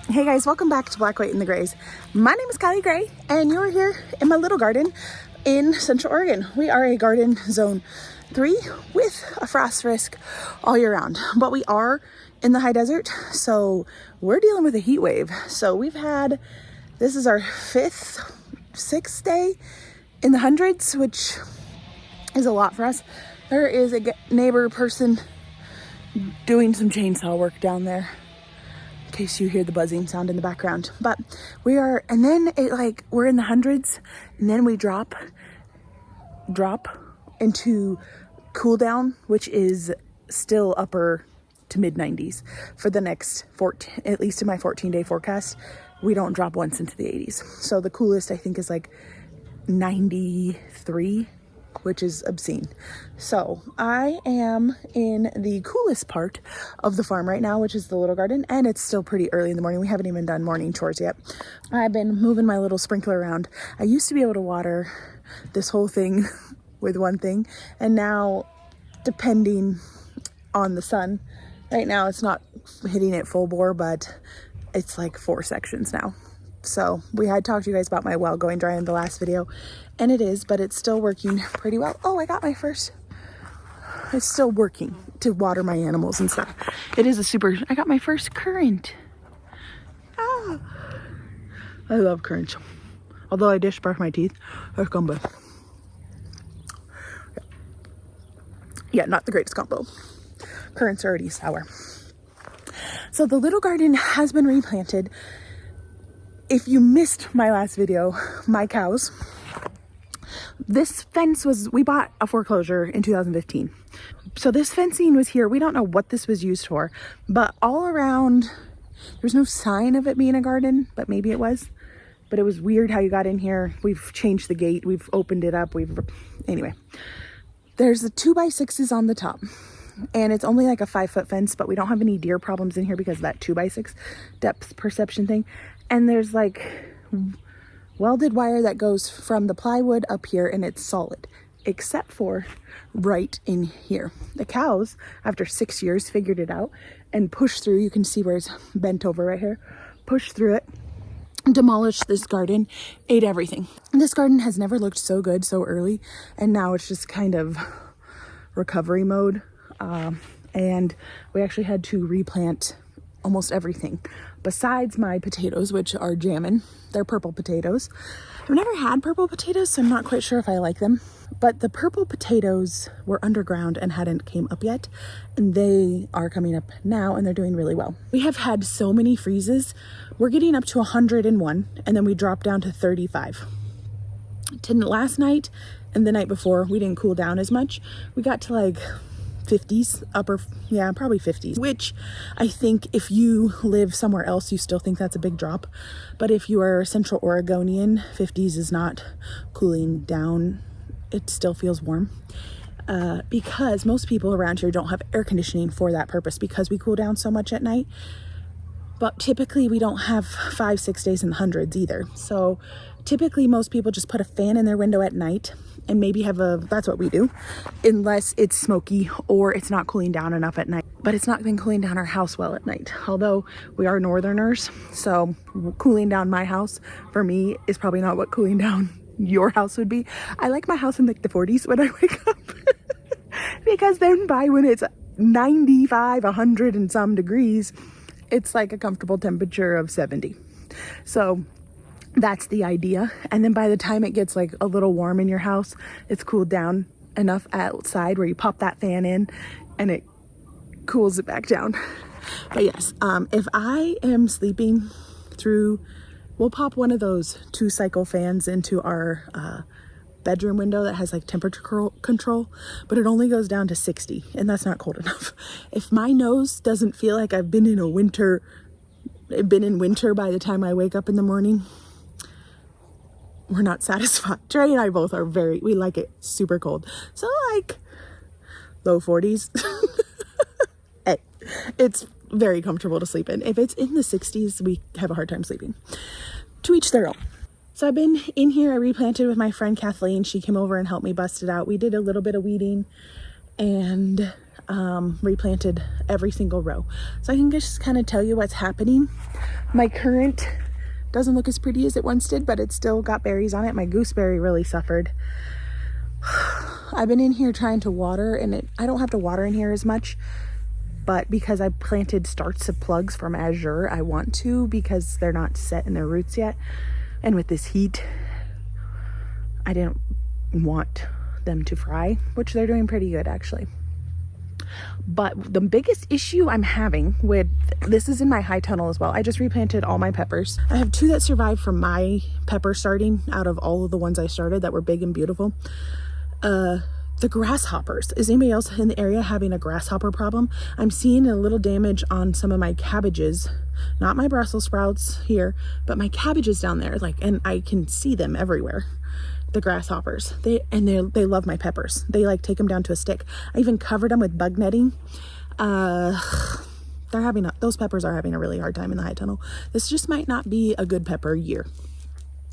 Hey guys, welcome back to Black, White, and the Grays. My name is Kylie Gray, and you're here in my little garden in Central Oregon. We are a garden zone 3 with a frost risk all year round, but we are in the high desert, so we're dealing with a heat wave. So this is our 5th, 6th day in the hundreds, which is a lot for us. There is a neighbor person doing some chainsaw work down there, in case you hear the buzzing sound in the background. But we're in the hundreds, and then we drop into cool down, which is still upper to mid 90s for the next 14, at least in my 14-day forecast. We don't drop once into the 80s. So the coolest I think is like 93, which is obscene. So I am in the coolest part of the farm right now, which is the little garden, and it's still pretty early in the morning. We haven't even done morning chores yet. I've been moving my little sprinkler around. I used to be able to water this whole thing with one thing, and now, depending on the sun, right now it's not hitting it full bore, but it's like 4 sections now. So we had talked to you guys about my well going dry in the last video, and it is, but it's still working pretty well. Oh, it's still working to water my animals and stuff. I got my first currant. Ah, I love currants. Although I dish brush my teeth, they're combo. Yeah, not the greatest combo. Currants are already sour. So the little garden has been replanted. If you missed my last video, my cows, this fence we bought a foreclosure in 2015. So this fencing was here. We don't know what this was used for, but all around, there's no sign of it being a garden, but maybe it was. But it was weird how you got in here. We've changed the gate. We've opened it up. Anyway, there's the 2x6s on the top. And it's only like a 5-foot fence, but we don't have any deer problems in here because of that 2x6 depth perception thing. And there's like welded wire that goes from the plywood up here, and it's solid, except for right in here. The cows, after 6 years, figured it out and pushed through. You can see where it's bent over right here. Pushed through it, demolished this garden, ate everything. This garden has never looked so good so early, and now it's just kind of recovery mode. And we actually had to replant almost everything besides my potatoes, which are jammin'. They're purple potatoes. I've never had purple potatoes, so I'm not quite sure if I like them. But the purple potatoes were underground and hadn't came up yet, and they are coming up now, and they're doing really well. We have had so many freezes. We're getting up to 101, and then we drop down to 35. Last night and the night before, we didn't cool down as much. We got to like 50s, probably 50s, which I think if you live somewhere else, you still think that's a big drop. But if you are a Central Oregonian, 50s is not cooling down. It still feels warm because most people around here don't have air conditioning for that purpose because we cool down so much at night. But typically we don't have 5-6 days in the hundreds either. So typically most people just put a fan in their window at night and maybe that's what we do, unless it's smoky or it's not cooling down enough at night. But it's not been cooling down our house well at night, although we are northerners, so cooling down my house for me is probably not what cooling down your house would be. I like my house in like the 40s when I wake up because then by when it's 95, 100 and some degrees, it's like a comfortable temperature of 70. So that's the idea. And then by the time it gets like a little warm in your house, it's cooled down enough outside where you pop that fan in and it cools it back down. But yes, if I am sleeping through, we'll pop one of those 2-cycle fans into our bedroom window that has like temperature control, but it only goes down to 60, and that's not cold enough. If my nose doesn't feel like I've been in winter by the time I wake up in the morning, we're not satisfied. Trey and I both are we like it super cold. So like low 40s. Hey, it's very comfortable to sleep in. If it's in the 60s, we have a hard time sleeping. To each their own. So I've been in here. I replanted with my friend Kathleen. She came over and helped me bust it out. We did a little bit of weeding, and replanted every single row. So I can just kind of tell you what's happening. My currant doesn't look as pretty as it once did, but it's still got berries on it. My gooseberry really suffered. I've been in here trying to water, and I don't have to water in here as much, but because I planted starts of plugs from Azure, I want to, because they're not set in their roots yet. And with this heat, I didn't want them to fry, which they're doing pretty good actually. But the biggest issue I'm having with this is in my high tunnel as well. I just replanted all my peppers. I have 2 that survived from my pepper starting out of all of the ones I started that were big and beautiful. The grasshoppers. Is anybody else in the area having a grasshopper problem? I'm seeing a little damage on some of my cabbages, not my Brussels sprouts here, but my cabbages down there. Like, and I can see them everywhere. The grasshoppers. They love my peppers. They like take them down to a stick. I even covered them with bug netting. Those peppers are having a really hard time in the high tunnel. This just might not be a good pepper year,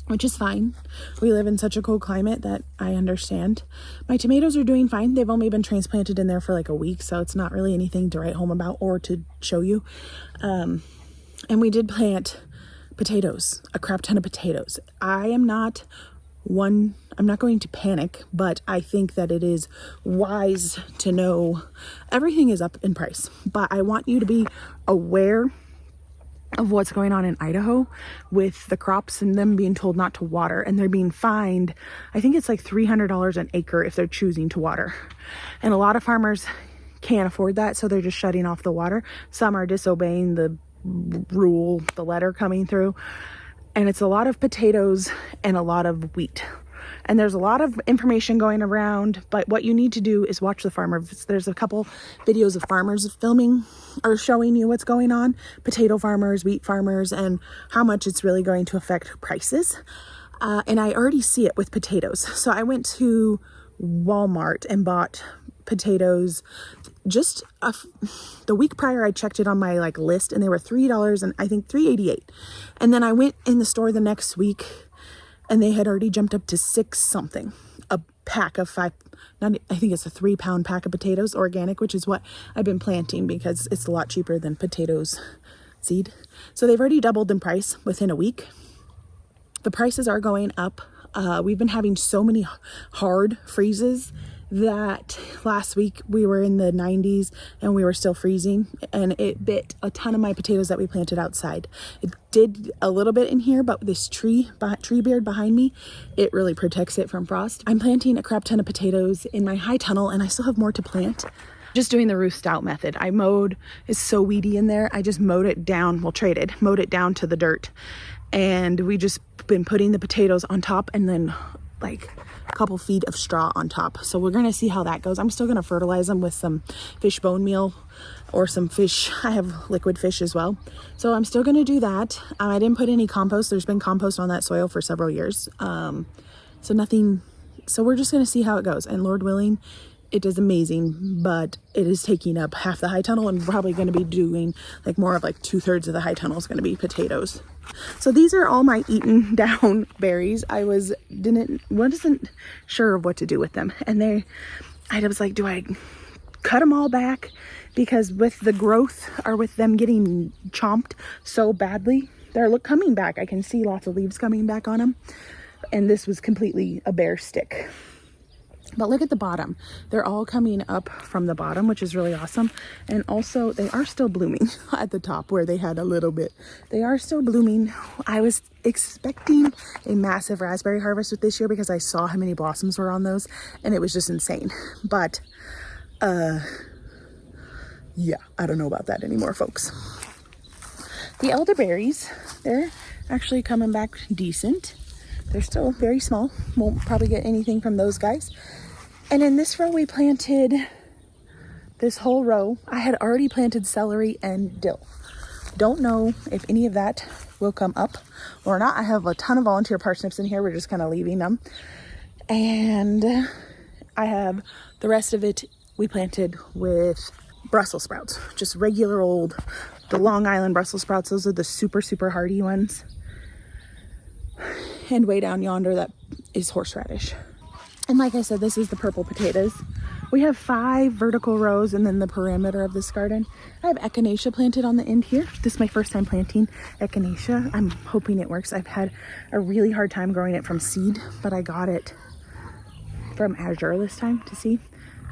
which is fine. We live in such a cold climate that I understand. My tomatoes are doing fine. They've only been transplanted in there for like a week, so it's not really anything to write home about or to show you. And we did plant potatoes, a crap ton of potatoes. I'm not going to panic, but I think that it is wise to know everything is up in price. But I want you to be aware of what's going on in Idaho with the crops and them being told not to water, and they're being fined. I think it's like $300 an acre if they're choosing to water. And a lot of farmers can't afford that, so they're just shutting off the water. Some are disobeying the rule, the letter coming through. And it's a lot of potatoes and a lot of wheat. And there's a lot of information going around, but what you need to do is watch the farmers. There's a couple videos of farmers filming or showing you what's going on. Potato farmers, wheat farmers, and how much it's really going to affect prices. And I already see it with potatoes. So I went to Walmart and bought potatoes just the week prior. I checked it on my list, and they were $3 and I think $3.88. And then I went in the store the next week, and they had already jumped up to $6 something a pack of 5. I think it's a 3-pound pack of potatoes, organic, which is what I've been planting because it's a lot cheaper than potatoes seed. So they've already doubled in price within a week. The prices are going up. We've been having so many hard freezes that last week we were in the 90s and we were still freezing, and it bit a ton of my potatoes that we planted outside. It did a little bit in here, but this tree beard behind me, it really protects it from frost. I'm planting a crap ton of potatoes in my high tunnel, and I still have more to plant. Just doing the roof stout method. I mowed, it's so weedy in there. I just mowed it down, mowed it down to the dirt. And we just been putting the potatoes on top, and then like a couple feet of straw on top. So we're gonna see how that goes. I'm still gonna fertilize them with some fish bone meal or some fish. I have liquid fish as well. So I'm still gonna do that. I didn't put any compost. There's been compost on that soil for several years. So we're just gonna see how it goes. And Lord willing, it does amazing, but it is taking up half the high tunnel, and probably going to be doing more of 2/3 of the high tunnel is going to be potatoes. So these are all my eaten down berries. I wasn't sure of what to do with them, and I was like, do I cut them all back? Because with the growth, or with them getting chomped so badly, they're coming back. I can see lots of leaves coming back on them, and this was completely a bare stick. But look at the bottom. They're all coming up from the bottom, which is really awesome. And also they are still blooming at the top where they had a little bit. They are still blooming. I was expecting a massive raspberry harvest with this year because I saw how many blossoms were on those, and it was just insane. But yeah, I don't know about that anymore, folks. The elderberries, they're actually coming back decent. They're still very small. Won't probably get anything from those guys. And in this row, we planted this whole row. I had already planted celery and dill. Don't know if any of that will come up or not. I have a ton of volunteer parsnips in here. We're just kind of leaving them. And I have the rest of it we planted with Brussels sprouts. Just regular old, the Long Island Brussels sprouts. Those are the super, super hardy ones. And way down yonder, that is horseradish. And like I said, this is the purple potatoes. We have 5 vertical rows and then the perimeter of this garden. I have echinacea planted on the end here. This is my first time planting echinacea. I'm hoping it works. I've had a really hard time growing it from seed, but I got it from azure this time to see.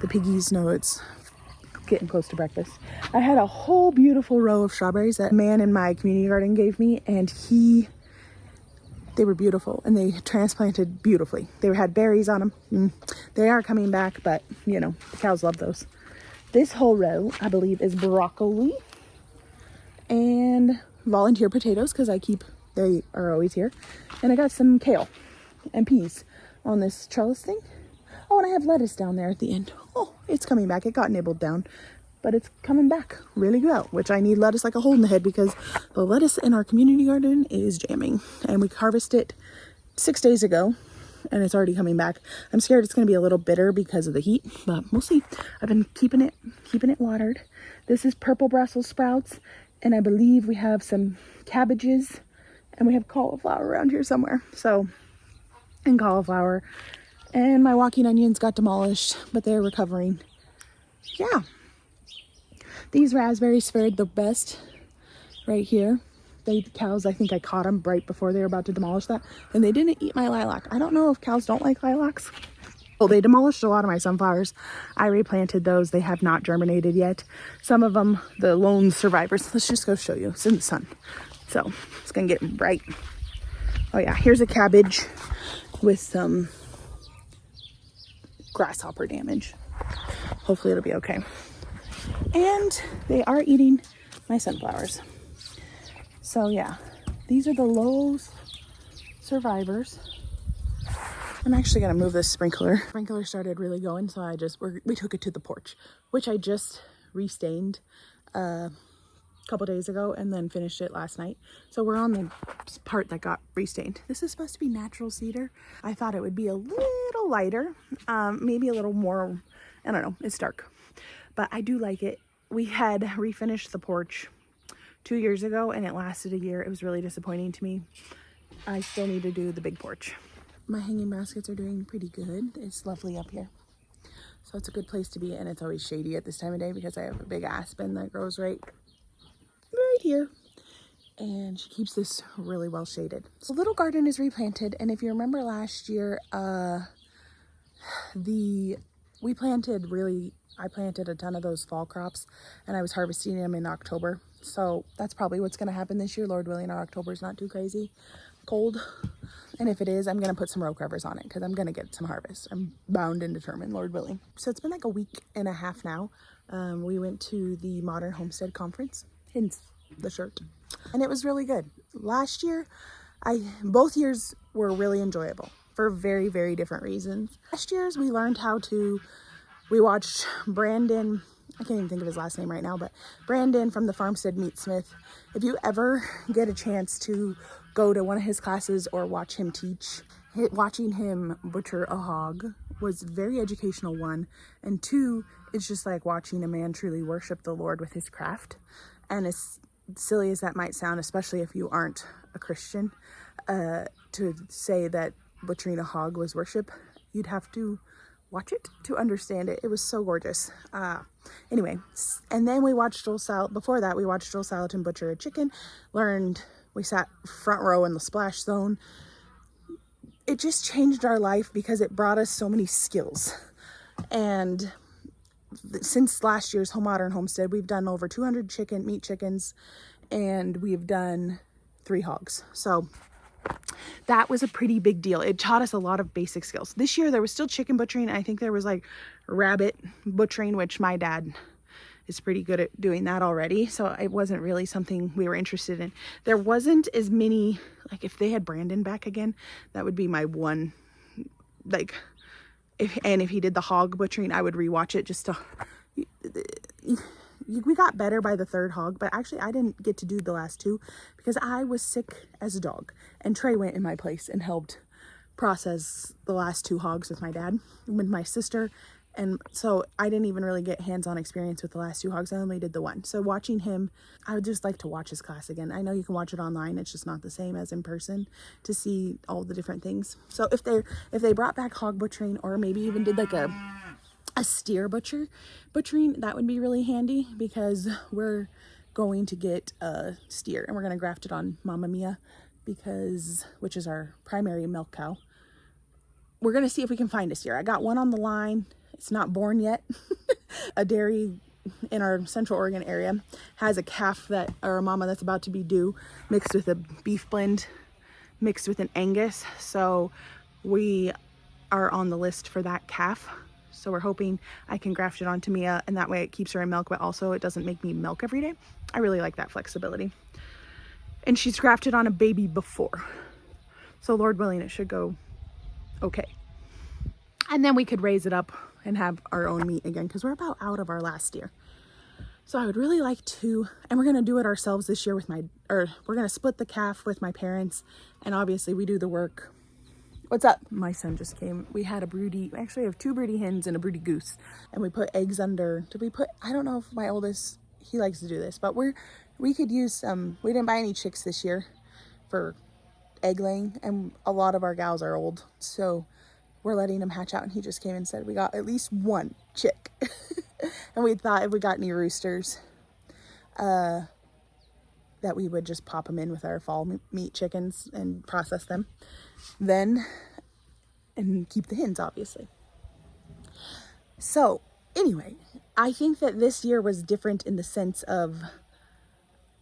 The piggies know it's getting close to breakfast. I had a whole beautiful row of strawberries that a man in my community garden gave me, and they were beautiful and they transplanted beautifully. They had berries on them. They are coming back, but you know, the cows love those. This whole row, I believe, is broccoli and volunteer potatoes because they are always here. And I got some kale and peas on this trellis thing. Oh, and I have lettuce down there at the end. Oh, it's coming back. It got nibbled down, but it's coming back really well, which I need lettuce like a hole in the head because the lettuce in our community garden is jamming. And we harvested it 6 days ago and it's already coming back. I'm scared it's going to be a little bitter because of the heat, but we'll see. I've been keeping it watered. This is purple Brussels sprouts, and I believe we have some cabbages and we have cauliflower around here somewhere. And cauliflower. And my walking onions got demolished, but they're recovering. Yeah. These raspberries fared the best right here. The cows, I think I caught them right before they were about to demolish that. And they didn't eat my lilac. I don't know if cows don't like lilacs. Well, they demolished a lot of my sunflowers. I replanted those. They have not germinated yet. Some of them, the lone survivors. Let's just go show you. It's in the sun. So it's going to get bright. Oh yeah, here's a cabbage with some grasshopper damage. Hopefully it'll be okay. And they are eating my sunflowers. So yeah, these are the low survivors. I'm actually gonna move this sprinkler. Sprinkler started really going, so we took it to the porch, which I just restained a couple days ago and then finished it last night. So we're on the part that got restained. This is supposed to be natural cedar. I thought it would be a little lighter, maybe a little more, I don't know, it's dark, but I do like it. We had refinished the porch 2 years ago and it lasted a year. It was really disappointing to me. I still need to do the big porch. My hanging baskets are doing pretty good. It's lovely up here. So it's a good place to be, and it's always shady at this time of day because I have a big aspen that grows right here, and she keeps this really well shaded. So the little garden is replanted, and if you remember last year, I planted a ton of those fall crops, and I was harvesting them in October. So that's probably what's going to happen this year. Lord willing, our October is not too crazy cold, and if it is, I'm going to put some row covers on it because I'm going to get some harvest. I'm bound and determined, Lord willing. So it's been like a week and a half now. We went to the Modern Homestead Conference, hence the shirt, and it was really good. Last year, both years were really enjoyable for very, very different reasons. Last year's we watched Brandon, I can't even think of his last name right now, but Brandon from the Farmstead Meatsmith. If you ever get a chance to go to one of his classes or watch him teach, watching him butcher a hog was very educational, 1, and 2, it's just like watching a man truly worship the Lord with his craft. And as silly as that might sound, especially if you aren't a Christian, to say that butchering a hog was worship, you'd have to watch it to understand it. It was so gorgeous. Anyway, and then we watched Joel Salatin butcher a chicken. We sat front row in the splash zone. It just changed our life because it brought us so many skills. And since last year's Modern Homestead, we've done over 200 meat chickens, and we've done 3 hogs. So that was a pretty big deal. It taught us a lot of basic skills. This year there was still chicken butchering. I think there was like rabbit butchering, which my dad is pretty good at doing that already. So it wasn't really something we were interested in. There wasn't as many, like if they had Brandon back again, that would be my one, like, if he did the hog butchering, I would rewatch it just to, we got better by the 3rd hog, but actually I didn't get to do the last 2 because I was sick as a dog, and Trey went in my place and helped process the last 2 hogs with my dad, with my sister. And so I didn't even really get hands-on experience with the last 2 hogs. I only did the 1. So watching him, I would just like to watch his class again. I know you can watch it online. It's just not the same as in person to see all the different things. So if they brought back hog butchering, or maybe even did like a a steer butchering, that would be really handy, because we're going to get a steer and we're going to graft it on Mama Mia, which is our primary milk cow. We're going to see if we can find a steer. I got one on the line. It's not born yet. A dairy in our Central Oregon area has a calf or a mama that's about to be due, mixed with a beef blend, mixed with an Angus. So we are on the list for that calf. So we're hoping I can graft it onto Mia, and that way it keeps her in milk, but also it doesn't make me milk every day. I really like that flexibility. And she's grafted on a baby before, so Lord willing, it should go okay. And then we could raise it up and have our own meat again, because we're about out of our last year. So I would really like to, and we're going to do it ourselves this year we're going to split the calf with my parents, and obviously we do the work. What's up? My son just came. We had actually have 2 broody hens and a broody goose, and we put eggs under. I don't know if my oldest, he likes to do this, but we could use some. We didn't buy any chicks this year for egg laying, and a lot of our gals are old, so we're letting them hatch out. And he just came and said we got at least 1 chick. And we thought if we got any roosters, that we would just pop them in with our fall meat chickens and process them then, and keep the hens, obviously. So anyway, I think that this year was different in the sense of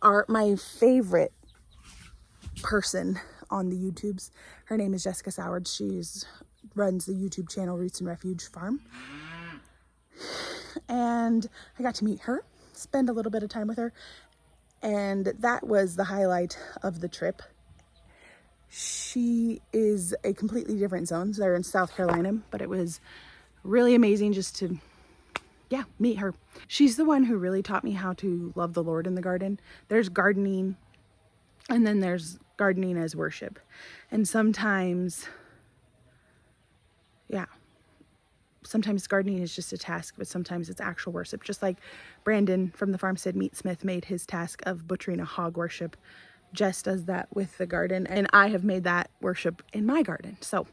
my favorite person on the YouTubes. Her name is Jessica Soward. She's runs the YouTube channel Roots and Refuge Farm. And I got to meet her, spend a little bit of time with her, and that was the highlight of the trip. She is a completely different zone. So they're in South Carolina, but it was really amazing just to, meet her. She's the one who really taught me how to love the Lord in the garden. There's gardening, and then there's gardening as worship. And sometimes gardening is just a task, but sometimes it's actual worship. Just like Brandon from the Farmstead Meatsmith made his task of butchering a hog worship. Jess does that with the garden, and I have made that worship in my garden. So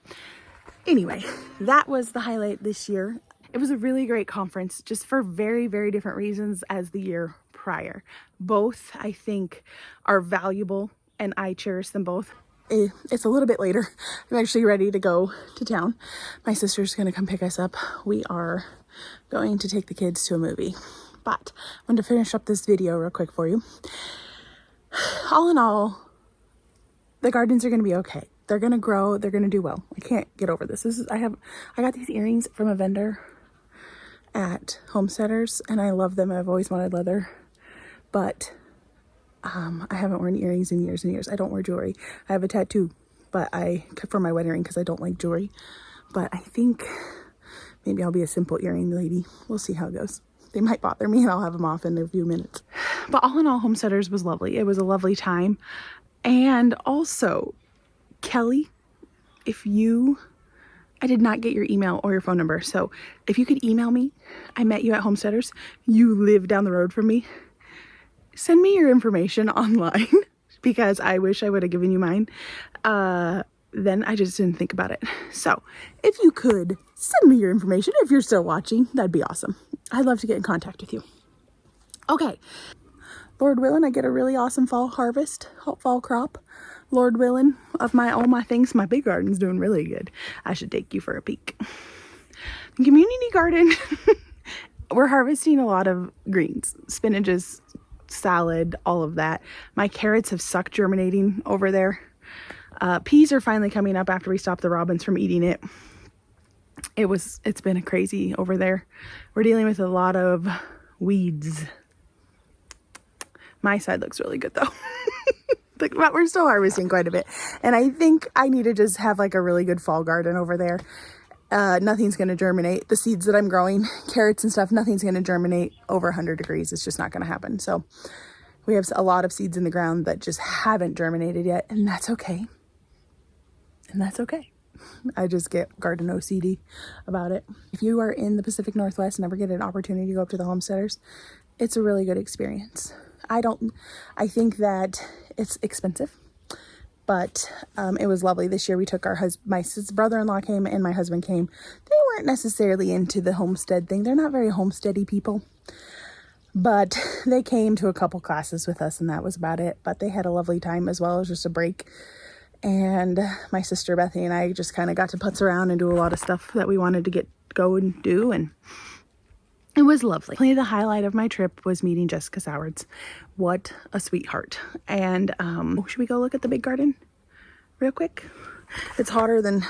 anyway, that was the highlight this year. It was a really great conference, just for very, very different reasons as the year prior. Both, I think, are valuable, and I cherish them both. It's a little bit later. I'm actually ready to go to town. My sister's going to come pick us up. We are going to take the kids to a movie. But I wanted to finish up this video real quick for you. All in all, the gardens are going to be okay. They're going to grow. They're going to do well. I can't get over this. I got these earrings from a vendor at Homesteaders, and I love them. I've always wanted leather, but I haven't worn earrings in years and years. I don't wear jewelry. I have a tattoo, but for my wedding ring, because I don't like jewelry. But I think maybe I'll be a simple earring lady. We'll see how it goes. They might bother me, and I'll have them off in a few minutes. But all in all, Homesteaders was lovely. It was a lovely time. And also, Kelly, I did not get your email or your phone number. So if you could email me, I met you at Homesteaders. You live down the road from me. Send me your information online, because I wish I would have given you mine. Then I just didn't think about it. So if you could send me your information, if you're still watching, that'd be awesome. I'd love to get in contact with you. Okay. Lord willing, I get a really awesome fall harvest, fall crop. Lord willing, of all my things, my big garden's doing really good. I should take you for a peek. The community garden, we're harvesting a lot of greens, spinaches, salad, all of that. My carrots have sucked germinating over there. Peas are finally coming up after we stopped the robins from eating it. It's been crazy over there. We're dealing with a lot of weeds. My side looks really good though. But we're still harvesting quite a bit. And I think I need to just have like a really good fall garden over there. Nothing's going to germinate. The seeds that I'm growing, carrots and stuff, nothing's going to germinate over 100 degrees. It's just not going to happen. So we have a lot of seeds in the ground that just haven't germinated yet. And that's okay. I just get garden OCD about it. If you are in the Pacific Northwest and ever get an opportunity to go up to the Homesteaders, it's a really good experience. I think that it's expensive. but it was lovely. This year we took my brother-in-law came and my husband came. They weren't necessarily into the homestead thing. They're not very homesteady people, but they came to a couple classes with us and that was about it. But they had a lovely time as well as just a break. And my sister Bethany and I just kind of got to putz around and do a lot of stuff that we wanted to go and do, and it was lovely. The highlight of my trip was meeting Jessica Sowards. What a sweetheart. And should we go look at the big garden real quick? It's hotter than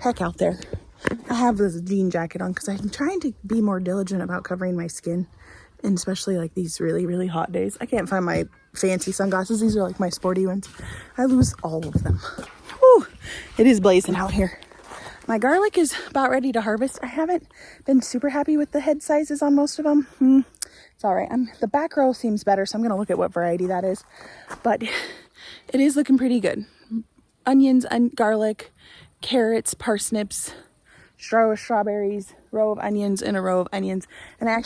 heck out there. I have this jean jacket on because I'm trying to be more diligent about covering my skin, and especially like these really, really hot days. I can't find my fancy sunglasses. These are like my sporty ones. I lose all of them. Whew, it is blazing out here. My garlic is about ready to harvest. I haven't been super happy with the head sizes on most of them. It's all right. The back row seems better, so I'm going to look at what variety that is. But it is looking pretty good. Onions, garlic, carrots, parsnips, strawberries, row of onions, and a row of onions. And I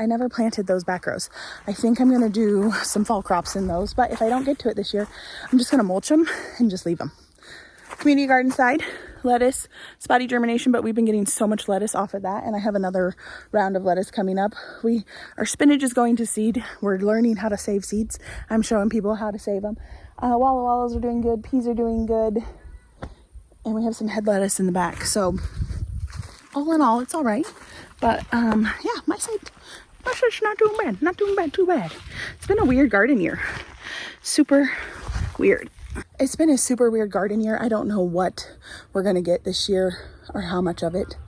never planted those back rows. I think I'm going to do some fall crops in those. But if I don't get to it this year, I'm just going to mulch them and just leave them. Community garden side, lettuce, spotty germination, but we've been getting so much lettuce off of that, and I have another round of lettuce coming up. Our spinach is going to seed. We're learning how to save seeds. I'm showing people how to save them. Walla wallas are doing good, peas are doing good, and we have some head lettuce in the back. So all in all, it's all right. But yeah, my side's not doing bad, too bad. It's been a weird garden year, super weird. It's been a super weird garden year. I don't know what we're going to get this year or how much of it,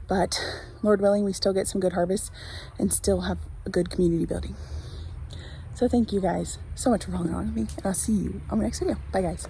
but Lord willing, we still get some good harvests and still have a good community building. So thank you guys so much for following along with me, and I'll see you on the next video. Bye guys.